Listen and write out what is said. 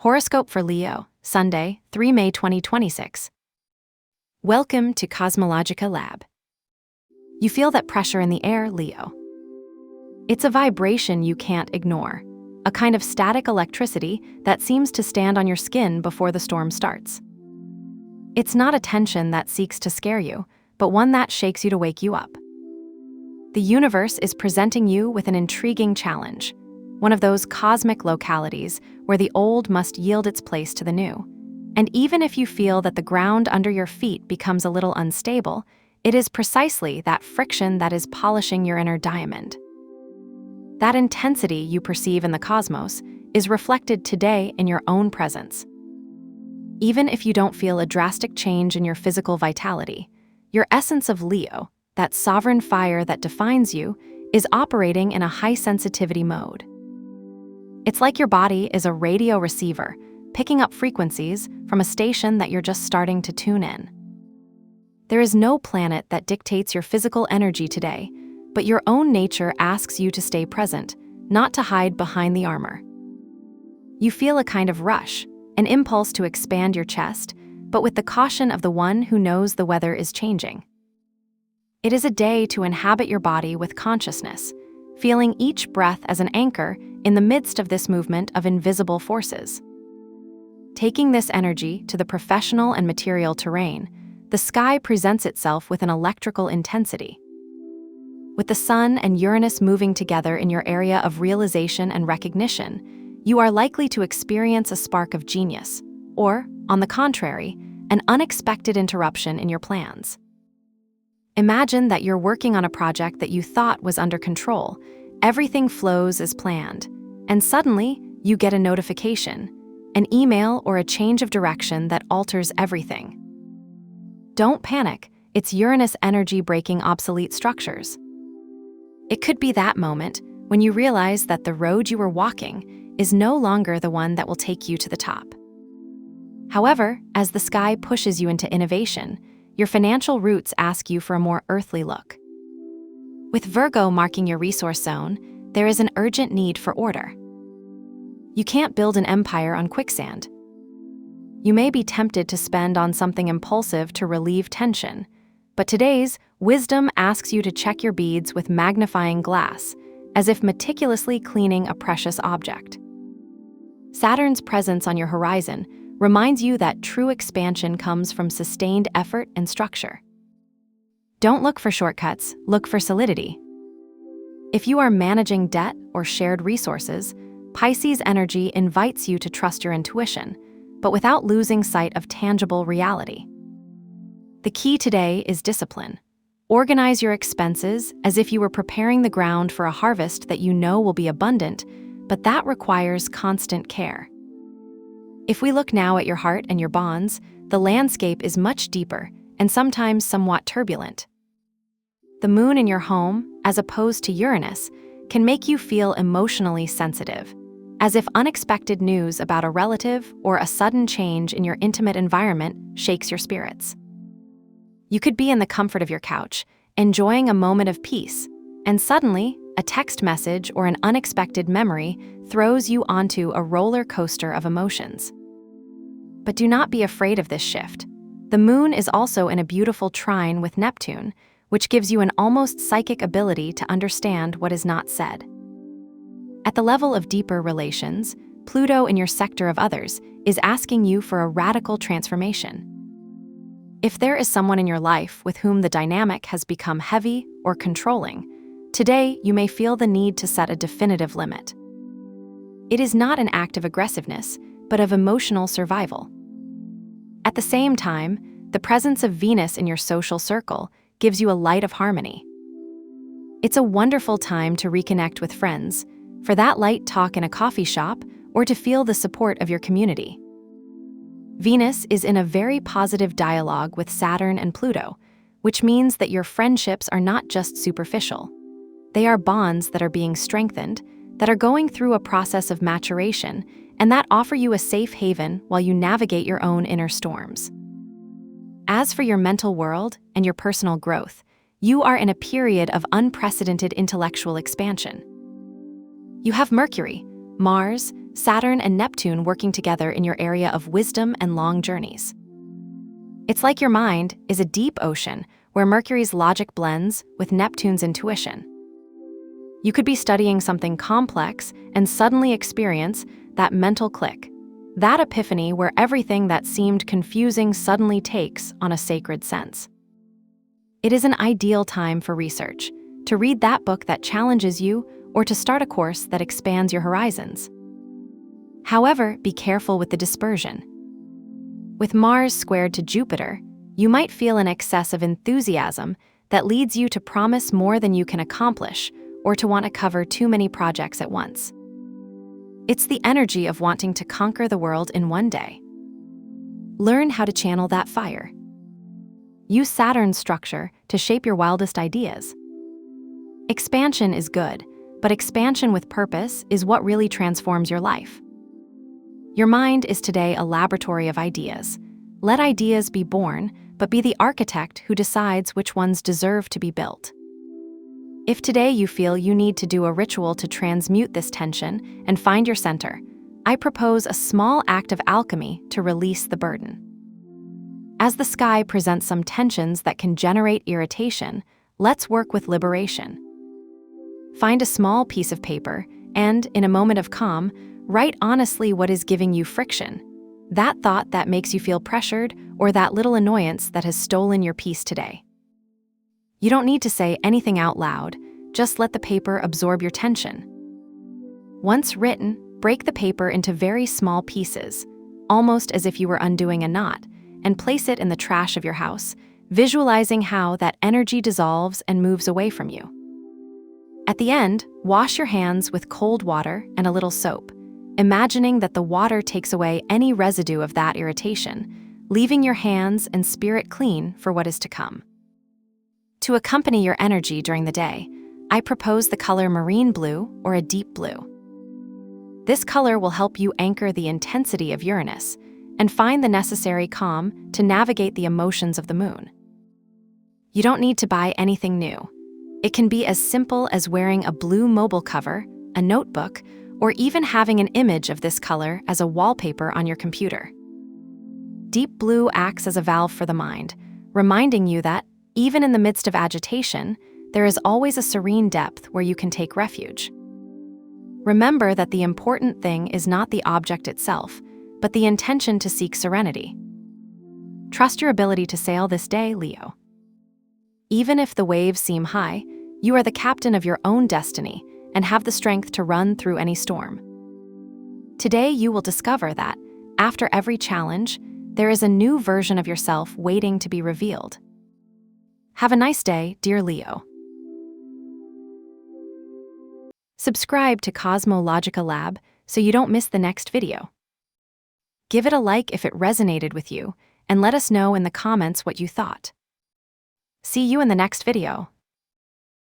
Horoscope for Leo, Sunday, 3 May 2026. Welcome to CosmologicaLab. You feel that pressure in the air, Leo. It's a vibration you can't ignore, a kind of static electricity that seems to stand on your skin before the storm starts. It's not a tension that seeks to scare you, but one that shakes you to wake you up. The universe is presenting you with an intriguing challenge, one of those cosmic localities where the old must yield its place to the new. And even if you feel that the ground under your feet becomes a little unstable, it is precisely that friction that is polishing your inner diamond. That intensity you perceive in the cosmos is reflected today in your own presence. Even if you don't feel a drastic change in your physical vitality, your essence of Leo, that sovereign fire that defines you, is operating in a high-sensitivity mode. It's like your body is a radio receiver, picking up frequencies from a station that you're just starting to tune in. There is no planet that dictates your physical energy today, but your own nature asks you to stay present, not to hide behind the armor. You feel a kind of rush, an impulse to expand your chest, but with the caution of the one who knows the weather is changing. It is a day to inhabit your body with consciousness, feeling each breath as an anchor in the midst of this movement of invisible forces. Taking this energy to the professional and material terrain, the sky presents itself with an electrical intensity. With the Sun and Uranus moving together in your area of realization and recognition, you are likely to experience a spark of genius, or, on the contrary, an unexpected interruption in your plans. Imagine that you're working on a project that you thought was under control, everything flows as planned, and suddenly you get a notification, an email or a change of direction that alters everything. Don't panic, it's Uranus energy breaking obsolete structures. It could be that moment when you realize that the road you were walking is no longer the one that will take you to the top. However, as the sky pushes you into innovation, your financial roots ask you for a more earthly look. With Virgo marking your resource zone, there is an urgent need for order. You can't build an empire on quicksand. You may be tempted to spend on something impulsive to relieve tension, but today's wisdom asks you to check your beads with magnifying glass, as if meticulously cleaning a precious object. Saturn's presence on your horizon reminds you that true expansion comes from sustained effort and structure. Don't look for shortcuts, look for solidity. If you are managing debt or shared resources, Pisces energy invites you to trust your intuition, but without losing sight of tangible reality. The key today is discipline. Organize your expenses as if you were preparing the ground for a harvest that you know will be abundant, but that requires constant care. If we look now at your heart and your bonds, the landscape is much deeper and sometimes somewhat turbulent. The moon in your home, as opposed to Uranus, can make you feel emotionally sensitive, as if unexpected news about a relative or a sudden change in your intimate environment shakes your spirits. You could be in the comfort of your couch, enjoying a moment of peace, and suddenly, a text message or an unexpected memory throws you onto a roller coaster of emotions. But do not be afraid of this shift. The moon is also in a beautiful trine with Neptune, which gives you an almost psychic ability to understand what is not said. At the level of deeper relations, Pluto in your sector of others is asking you for a radical transformation. If there is someone in your life with whom the dynamic has become heavy or controlling, today you may feel the need to set a definitive limit. It is not an act of aggressiveness, but of emotional survival. At the same time, the presence of Venus in your social circle gives you a light of harmony. It's a wonderful time to reconnect with friends, for that light talk in a coffee shop, or to feel the support of your community. Venus is in a very positive dialogue with Saturn and Pluto, which means that your friendships are not just superficial. They are bonds that are being strengthened, that are going through a process of maturation, and that offer you a safe haven while you navigate your own inner storms. As for your mental world and your personal growth, you are in a period of unprecedented intellectual expansion. You have Mercury, Mars, Saturn and Neptune working together in your area of wisdom and long journeys. It's like your mind is a deep ocean where Mercury's logic blends with Neptune's intuition. You could be studying something complex and suddenly experience that mental click, that epiphany where everything that seemed confusing suddenly takes on a sacred sense. It is an ideal time for research, to read that book that challenges you or to start a course that expands your horizons. However, be careful with the dispersion. With Mars squared to Jupiter, you might feel an excess of enthusiasm that leads you to promise more than you can accomplish or to want to cover too many projects at once. It's the energy of wanting to conquer the world in one day. Learn how to channel that fire. Use Saturn's structure to shape your wildest ideas. Expansion is good, but expansion with purpose is what really transforms your life. Your mind is today a laboratory of ideas. Let ideas be born, but be the architect who decides which ones deserve to be built. If today you feel you need to do a ritual to transmute this tension and find your center, I propose a small act of alchemy to release the burden. As the sky presents some tensions that can generate irritation, let's work with liberation. Find a small piece of paper and, in a moment of calm, write honestly what is giving you friction, that thought that makes you feel pressured or that little annoyance that has stolen your peace today. You don't need to say anything out loud, just let the paper absorb your tension. Once written, break the paper into very small pieces, almost as if you were undoing a knot, and place it in the trash of your house, visualizing how that energy dissolves and moves away from you. At the end, wash your hands with cold water and a little soap, imagining that the water takes away any residue of that irritation, leaving your hands and spirit clean for what is to come. To accompany your energy during the day, I propose the color marine blue or a deep blue. This color will help you anchor the intensity of Uranus and find the necessary calm to navigate the emotions of the moon. You don't need to buy anything new. It can be as simple as wearing a blue mobile cover, a notebook, or even having an image of this color as a wallpaper on your computer. Deep blue acts as a valve for the mind, reminding you that, even in the midst of agitation, there is always a serene depth where you can take refuge. Remember that the important thing is not the object itself, but the intention to seek serenity. Trust your ability to sail this day, Leo. Even if the waves seem high, you are the captain of your own destiny and have the strength to run through any storm. Today, you will discover that, after every challenge, there is a new version of yourself waiting to be revealed. Have a nice day, dear Leo. Subscribe to CosmologicaLab so you don't miss the next video. Give it a like if it resonated with you, and let us know in the comments what you thought. See you in the next video.